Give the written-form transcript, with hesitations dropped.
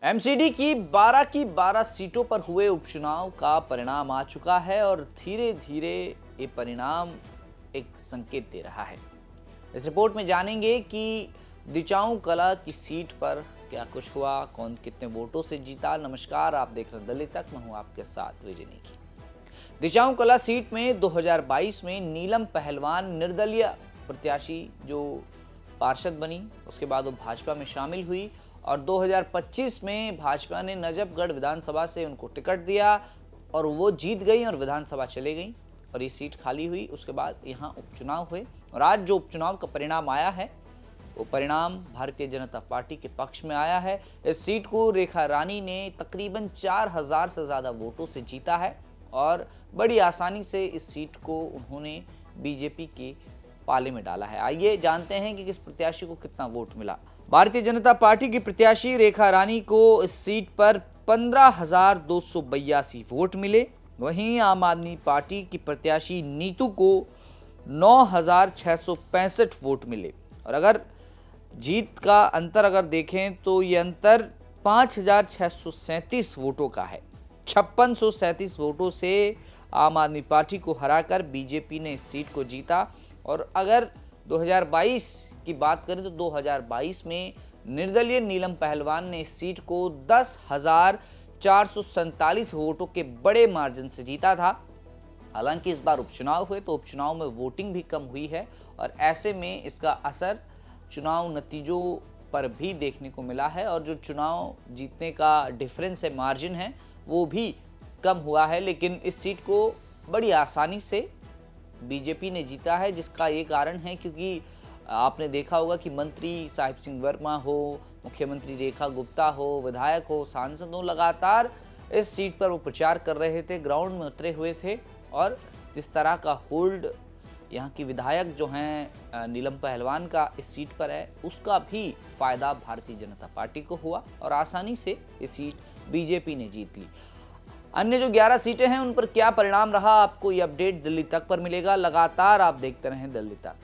MCD की 12 सीटों पर हुए उपचुनाव का परिणाम आ चुका है और धीरे धीरे ये परिणाम एक संकेत दे रहा है। इस रिपोर्ट में जानेंगे कि दिचाऊ कला की सीट पर क्या कुछ हुआ, कौन कितने वोटों से जीता। नमस्कार, आप देख रहे हैं दिल्ली तक, मैं हूं आपके साथ विजय नेगी। दिचाऊ कला सीट में 2022 में नीलम पहलवान निर्दलीय प्रत्याशी जो पार्षद बनी, उसके बाद वो भाजपा में शामिल हुई और 2025 में भाजपा ने नजफगढ़ विधानसभा से उनको टिकट दिया और वो जीत गई और विधानसभा चले गई और ये सीट खाली हुई। उसके बाद यहाँ उपचुनाव हुए और आज जो उपचुनाव का परिणाम आया है वो परिणाम भारतीय जनता पार्टी के पक्ष में आया है। इस सीट को रेखा रानी ने तकरीबन 4000 से ज़्यादा वोटों से जीता है और बड़ी आसानी से इस सीट को उन्होंने बीजेपी के पाले में डाला है। आइए जानते हैं कि किस प्रत्याशी को कितना वोट मिला। भारतीय जनता पार्टी की प्रत्याशी रेखा रानी को इस सीट पर 15,282 वोट मिले। वहीं आम आदमी पार्टी की प्रत्याशी नीतू को 9,665 वोट मिले और अगर जीत का अंतर अगर देखें तो ये अंतर 5,637 वोटों का है। 5637 वोटों से आम आदमी पार्टी को हराकर बीजेपी ने इस सीट को जीता। और अगर 2022 की बात करें तो 2022 में निर्दलीय नीलम पहलवान ने इस सीट को 10,447 वोटों के बड़े मार्जिन से जीता था। हालांकि इस बार उपचुनाव हुए तो उपचुनाव में वोटिंग भी कम हुई है और ऐसे में इसका असर चुनाव नतीजों पर भी देखने को मिला है और जो चुनाव जीतने का डिफरेंस है, मार्जिन है, वो भी कम हुआ है। लेकिन इस सीट को बड़ी आसानी से बीजेपी ने जीता है, जिसका ये कारण है क्योंकि आपने देखा होगा कि मंत्री साहिब सिंह वर्मा हो, मुख्यमंत्री रेखा गुप्ता हो, विधायक हो, सांसद हो, लगातार इस सीट पर वो प्रचार कर रहे थे, ग्राउंड में उतरे हुए थे और जिस तरह का होल्ड यहाँ की विधायक जो हैं नीलम पहलवान का इस सीट पर है, उसका भी फायदा भारतीय जनता पार्टी को हुआ और आसानी से ये सीट बीजेपी ने जीत ली। अन्य जो 11 सीटें हैं उन पर क्या परिणाम रहा, आपको ये अपडेट दिल्ली तक पर मिलेगा। लगातार आप देखते रहें दिल्ली तक।